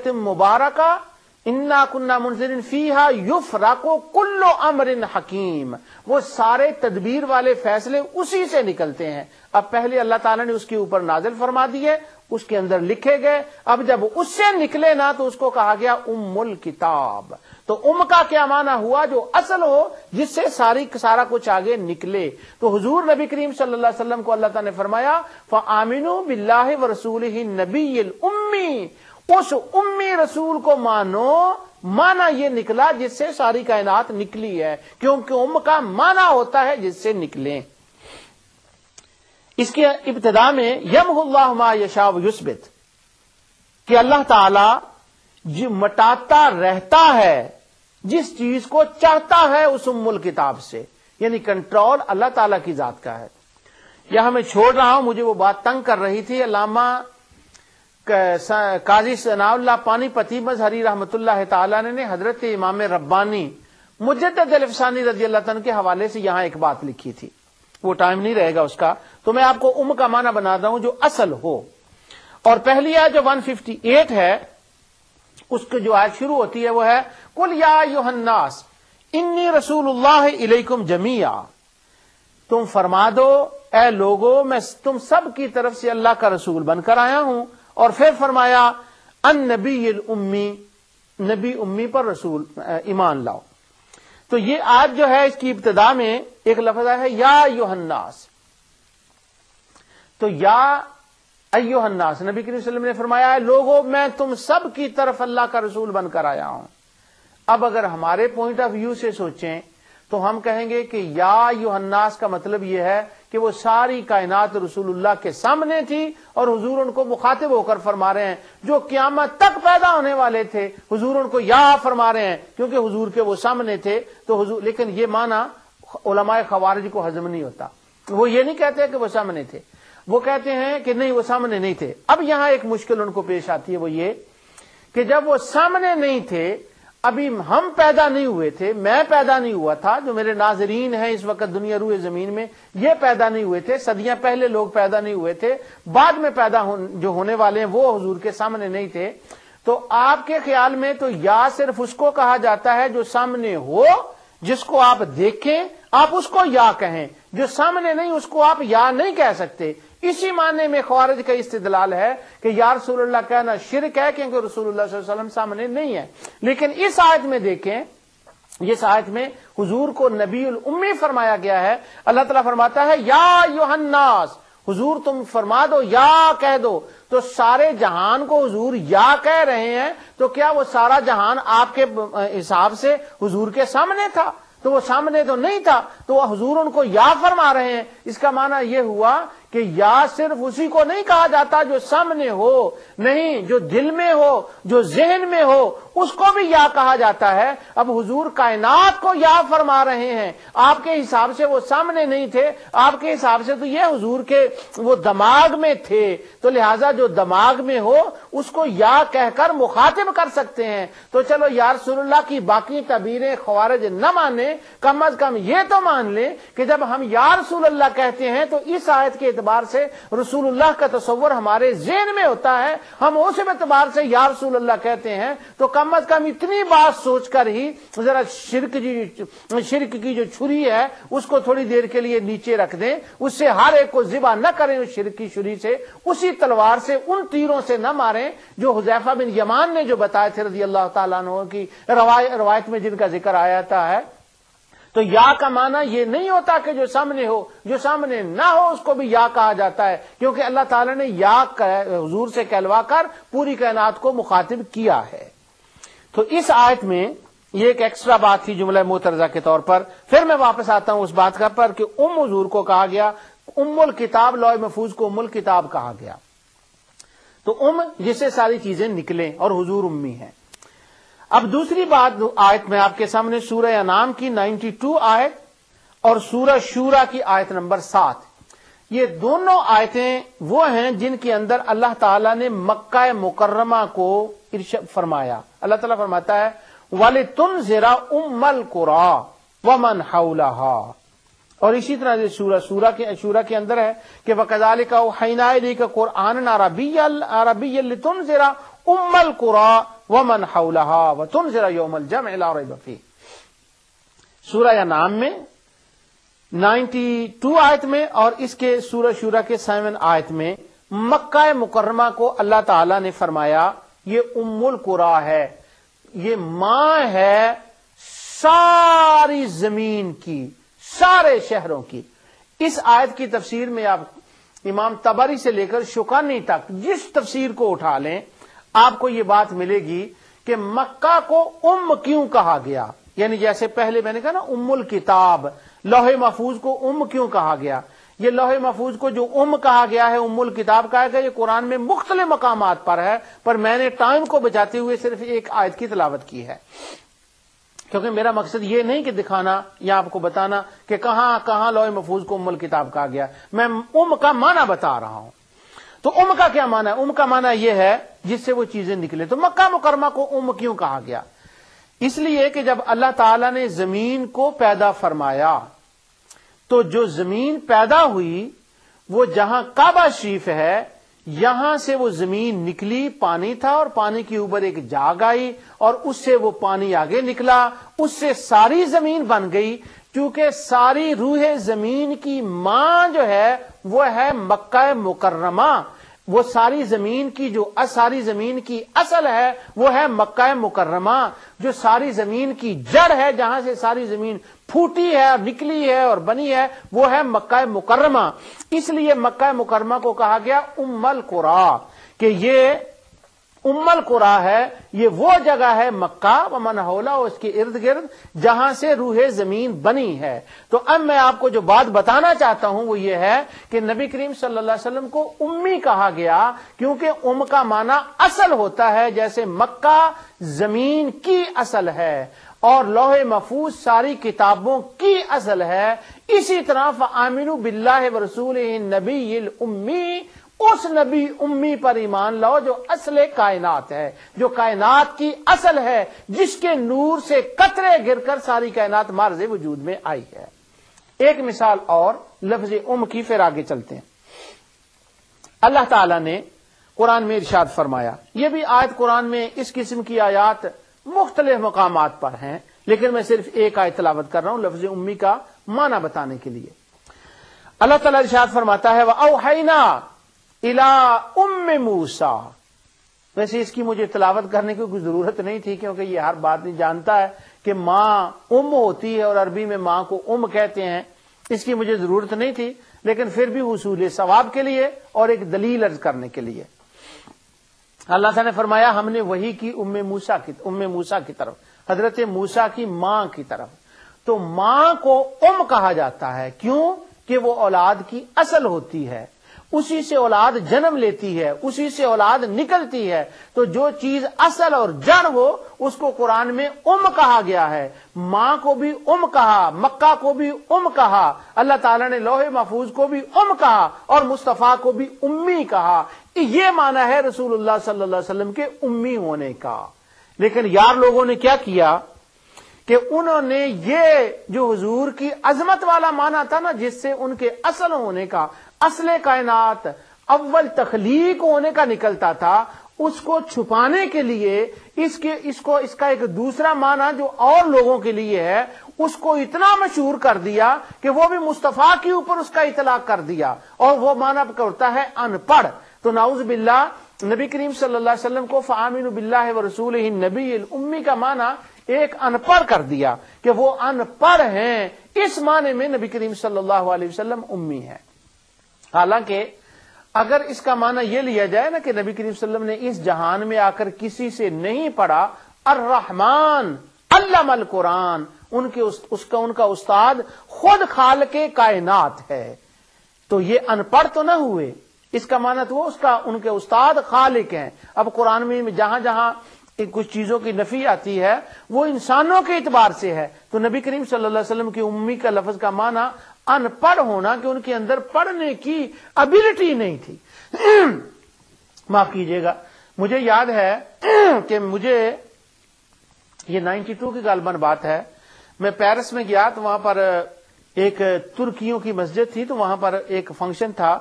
ليلة مباركة انا كنا منذرين فيها يفرق كل امر حکیم، وہ سارے تدبیر والے فیصلے اسی سے نکلتے ہیں۔ اب پہلے اللہ تعالیٰ نے اس کے اوپر نازل فرما دیے، اس کے اندر لکھے گئے، اب جب اس سے نکلے نا تو اس کو کہا گیا ام الکتاب۔ تو کا کیا معنی ہوا؟ جو اصل ہو، جس سے سارا کچھ آگے نکلے۔ تو حضور نبی کریم صلی اللہ علیہ وسلم کو اللہ تعالیٰ نے فرمایا فآمنوا باللہ ورسولہ النبی الامی، اس امی رسول کو مانو، مانا یہ نکلا جس سے ساری کائنات نکلی ہے، کیونکہ کا مانا ہوتا ہے جس سے نکلیں۔ اس کے ابتدا میں یمحو اللہ ما یشاء ویثبت، کہ اللہ تعالی مٹاتا رہتا ہے جس چیز کو چاہتا ہے اس ام الکتاب سے، یعنی کنٹرول اللہ تعالی کی ذات کا ہے۔ یہاں میں چھوڑ رہا ہوں، مجھے وہ بات تنگ کر رہی تھی۔ علامہ قاضی ثناء اللہ پانی پتی مظہری رحمۃ اللہ تعالی نے حضرت امام ربانی مجدد الفسانی رضی اللہ عنہ کے حوالے سے یہاں ایک بات لکھی تھی، وہ ٹائم نہیں رہے گا اس کا، تو میں آپ کو کا معنی بناتا ہوں جو اصل ہو۔ اور پہلی آیت جو 158 ہے، اس کی جو آیت شروع ہوتی ہے وہ ہے قل یا ایھا الناس انی رسول اللہ الیکم جمیعا، تم فرما دو اے لوگو میں تم سب کی طرف سے اللہ کا رسول بن کر آیا ہوں۔ اور پھر فرمایا ان نبی الامی، نبی امی پر رسول ایمان لاؤ۔ تو یہ آیت جو ہے اس کی ابتدا میں ایک لفظ ہے یا ایھا الناس، تو یا ایھا الناس نبی کریم صلی اللہ علیہ وسلم نے فرمایا ہے لوگوں میں تم سب کی طرف اللہ کا رسول بن کر آیا ہوں۔ اب اگر ہمارے پوائنٹ آف ویو سے سوچیں تو ہم کہیں گے کہ یا ایھا الناس کا مطلب یہ ہے کہ وہ ساری کائنات رسول اللہ کے سامنے تھی اور حضور ان کو مخاطب ہو کر فرما رہے ہیں، جو قیامت تک پیدا ہونے والے تھے حضور ان کو یا فرما رہے ہیں کیونکہ حضور کے وہ سامنے تھے۔ تو حضور، لیکن یہ معنی علماء خوارج کو ہضم نہیں ہوتا، وہ یہ نہیں کہتے کہ وہ سامنے تھے، وہ کہتے ہیں کہ نہیں وہ سامنے نہیں تھے۔ اب یہاں ایک مشکل ان کو پیش آتی ہے، وہ یہ کہ جب وہ سامنے نہیں تھے، ابھی ہم پیدا نہیں ہوئے تھے، میں پیدا نہیں ہوا تھا، جو میرے ناظرین ہیں اس وقت دنیا روئے زمین میں یہ پیدا نہیں ہوئے تھے، صدیاں پہلے لوگ پیدا نہیں ہوئے تھے، بعد میں پیدا جو ہونے والے ہیں وہ حضور کے سامنے نہیں تھے۔ تو آپ کے خیال میں تو یا صرف اس کو کہا جاتا ہے جو سامنے ہو، جس کو آپ دیکھیں آپ اس کو یا کہیں، جو سامنے نہیں اس کو آپ یا نہیں کہہ سکتے۔ اسی معنی میں خوارج کا استدلال ہے کہ یا رسول اللہ کہنا شرک ہے کیونکہ رسول اللہ صلی اللہ علیہ وسلم سامنے نہیں ہے۔ لیکن اس آیت میں دیکھیں، اس آیت میں حضور کو نبی الامی فرمایا گیا ہے۔ اللہ تعالیٰ فرماتا ہے یا ایھا الناس، حضور تم فرما دو یا کہہ دو۔ تو سارے جہان کو حضور یا کہہ رہے ہیں، تو کیا وہ سارا جہان آپ کے حساب سے حضور کے سامنے تھا؟ تو وہ سامنے تو نہیں تھا، تو وہ حضور ان کو یا فرما رہے ہیں۔ اس کا معنی یہ ہوا کہ یا صرف اسی کو نہیں کہا جاتا جو سامنے ہو، نہیں، جو دل میں ہو، جو ذہن میں ہو، اس کو بھی یا کہا جاتا ہے۔ اب حضور کائنات کو یا فرما رہے ہیں، آپ کے حساب سے وہ سامنے نہیں تھے، آپ کے حساب سے تو یہ حضور کے وہ دماغ میں تھے، تو لہٰذا جو دماغ میں ہو اس کو یا کہہ کر مخاطب کر سکتے ہیں۔ تو چلو یا رسول اللہ کی باقی تعبیریں خوارج نہ مانے، کم از کم یہ تو مان لیں کہ جب ہم یا رسول اللہ کہتے ہیں تو اس آیت کے اعتبار سے رسول اللہ کا تصور ہمارے ذہن میں ہوتا ہے، ہم اس اعتبار سے یا رسول اللہ کہتے ہیں۔ تو کم از کم اتنی بات سوچ کر ہی ذرا شرک کی جو چھری ہے اس کو تھوڑی دیر کے لیے نیچے رکھ دیں، اس سے ہر ایک کو ذبح نہ کریں، اس شرک کی چھری سے، اسی تلوار سے، ان تیروں سے نہ ماریں جو حذیفہ بن یمان نے جو بتائے تھے رضی اللہ تعالیٰ عنہ کی روایت میں جن کا ذکر آیا ہے۔ تو یا کا معنی یہ نہیں ہوتا کہ جو سامنے ہو، جو سامنے نہ ہو اس کو بھی یا کہا جاتا ہے، کیونکہ اللہ تعالیٰ نے یا حضور سے کہلوا کر پوری کائنات کو مخاطب کیا ہے۔ تو اس آیت میں یہ ایک ایکسٹرا بات تھی جملہ معترضہ کے طور پر۔ پھر میں واپس آتا ہوں اس بات کا پر کہ حضور کو کہا گیا ام الکتاب، لوح محفوظ کو ام الکتاب کہا گیا، تو جس سے ساری چیزیں نکلیں، اور حضور امی ہیں۔ اب دوسری بات آیت میں آپ کے سامنے سورہ انعام کی 92 آیت اور سورہ شورا کی آیت نمبر 7، یہ دونوں آیتیں وہ ہیں جن کے اندر اللہ تعالیٰ نے مکہ مکرمہ کو ارشاد فرمایا۔ اللہ تعالیٰ فرماتا ہے وَلِتُنذِرَ أُمَّ الْقُرَىٰ وَمَنْ حَوْلَهَا، اور اسی طرح سورہ شورا کے اندر ہے کہ وَكَذَلِكَ أَوْحَيْنَا إِلَيْكَ قُرْآنًا عَرَبِيًّا لِتُنذِرَ أُمَّ الْقُرَىٰ ومن حولها وتنذر يوم الجمع لا ريب فيه. سورہ انعام میں 92 آیت میں اور اس کے سورہ شورى کے 7 آیت میں مکہ مکرمہ کو اللہ تعالی نے فرمایا یہ ام القریٰ ہے، یہ ماں ہے ساری زمین کی، سارے شہروں کی. اس آیت کی تفسیر میں آپ امام طبری سے لے کر شوکانی تک جس تفسیر کو اٹھا لیں آپ کو یہ بات ملے گی کہ مکہ کو کیوں کہا گیا. یعنی جیسے پہلے میں نے کہا نا ام الکتاب، لوح محفوظ کو کیوں کہا گیا. یہ لوح محفوظ کو جو کہا گیا ہے، ام الکتاب کہا گیا، یہ قرآن میں مختلف مقامات پر ہے، پر میں نے ٹائم کو بچاتے ہوئے صرف ایک آیت کی تلاوت کی ہے، کیونکہ میرا مقصد یہ نہیں کہ دکھانا یا آپ کو بتانا کہ کہاں کہاں لوح محفوظ کو ام الکتاب کہا گیا. میں کا معنی بتا رہا ہوں. تو کا کیا معنی ہے؟ کا معنی یہ ہے جس سے وہ چیزیں نکلے. تو مکہ مکرمہ کو کیوں کہا گیا؟ اس لیے کہ جب اللہ تعالی نے زمین کو پیدا فرمایا تو جو زمین پیدا ہوئی وہ جہاں کعبہ شریف ہے یہاں سے وہ زمین نکلی، پانی تھا اور پانی کے اوپر ایک جاگ آئی اور اس سے وہ پانی آگے نکلا، اس سے ساری زمین بن گئی. کیونکہ ساری روح زمین کی ماں جو ہے وہ ہے مکہ مکرمہ. وہ ساری زمین کی اصل ہے وہ ہے مکہ مکرمہ. جو ساری زمین کی جڑ ہے جہاں سے ساری زمین پھوٹی ہے اور نکلی ہے اور بنی ہے وہ ہے مکہ مکرمہ. اس لیے مکہ مکرمہ کو کہا گیا ام القریٰ کہ یہ ام القریٰ ہے، یہ وہ جگہ ہے مکہ ومن حولہا اس کے ارد گرد جہاں سے روح زمین بنی ہے. تو اب میں آپ کو جو بات بتانا چاہتا ہوں وہ یہ ہے کہ نبی کریم صلی اللہ علیہ وسلم کو امی کہا گیا کیونکہ کا معنی اصل ہوتا ہے، جیسے مکہ زمین کی اصل ہے اور لوح محفوظ ساری کتابوں کی اصل ہے. اسی طرح فآمنوا باللہ ورسولہ النبی الامی، اس نبی امی پر ایمان لاؤ جو اصل کائنات ہے، جو کائنات کی اصل ہے، جس کے نور سے قطرے گر کر ساری کائنات معرض وجود میں آئی ہے. ایک مثال اور لفظ کی، پھر آگے چلتے ہیں. اللہ تعالی نے قرآن میں ارشاد فرمایا، یہ بھی آیت قرآن میں اس قسم کی آیات مختلف مقامات پر ہیں لیکن میں صرف ایک آیت تلاوت کر رہا ہوں لفظ امی کا معنی بتانے کے لیے. اللہ تعالی ارشاد فرماتا ہے وَأَوْحَيْنَا إِلَىٰ أُمِّ مُوسَىٰ. ویسے اس کی مجھے تلاوت کرنے کی کوئی ضرورت نہیں تھی کیونکہ یہ ہر بات نہیں جانتا ہے کہ ماں ہوتی ہے اور عربی میں ماں کو کہتے ہیں. اس کی مجھے ضرورت نہیں تھی لیکن پھر بھی حصول ثواب کے لیے اور ایک دلیل عرض کرنے کے لیے اللہ تعالیٰ نے فرمایا ہم نے وحی کی ام موسیٰ کی طرف، حضرت موسیٰ کی ماں کی طرف. تو ماں کو کہا جاتا ہے، کیوں کہ وہ اولاد کی اصل ہوتی ہے، اسی سے اولاد جنم لیتی ہے، اسی سے اولاد نکلتی ہے. تو جو چیز اصل اور جڑ ہو اس کو قرآن میں کہا گیا ہے. ماں کو بھی کہا، مکہ کو بھی کہا، اللہ تعالیٰ نے لوح محفوظ کو بھی کہا اور مصطفیٰ کو بھی امی کہا. یہ معنی ہے رسول اللہ صلی اللہ علیہ وسلم کے امی ہونے کا. لیکن یار لوگوں نے کیا کیا کہ انہوں نے یہ جو حضور کی عظمت والا معنی تھا نا، جس سے ان کے اصل ہونے کا، اصل کائنات، اول تخلیق ہونے کا نکلتا تھا، اس کو چھپانے کے لیے اس کا ایک دوسرا معنی جو اور لوگوں کے لیے ہے اس کو اتنا مشہور کر دیا کہ وہ بھی مصطفیٰ کے اوپر اس کا اطلاق کر دیا اور وہ معنی کرتا ہے ان پڑھ. تو نعوذ باللہ نبی کریم صلی اللہ علیہ وسلم کو فآمنوا باللہ ورسولہ النبی الامی کا معنی ایک ان پڑھ کر دیا کہ وہ ان پڑھ ہیں. اس معنی میں نبی کریم صلی اللہ علیہ وسلم امی ہے. حالانکہ اگر اس کا معنی یہ لیا جائے نا کہ نبی کریم صلی اللہ علیہ وسلم نے اس جہان میں آ کر کسی سے نہیں پڑھا، الرحمن علم القرآن، ان کا استاد خود خالق کائنات ہے، تو یہ ان پڑھ تو نہ ہوئے. اس کا معنی تو ان کے استاد خالق ہیں. اب قرآن میں جہاں جہاں کچھ چیزوں کی نفی آتی ہے وہ انسانوں کے اعتبار سے ہے. تو نبی کریم صلی اللہ علیہ وسلم کی امی کا لفظ کا معنی ان پڑھ ہونا کہ ان کے اندر پڑھنے کی ابیلٹی نہیں تھی. معاف کیجئے گا، مجھے یاد ہے کہ مجھے یہ 92 کی غالباً بات ہے، میں پیرس میں گیا تو وہاں پر ایک ترکیوں کی مسجد تھی، تو وہاں پر ایک فنکشن تھا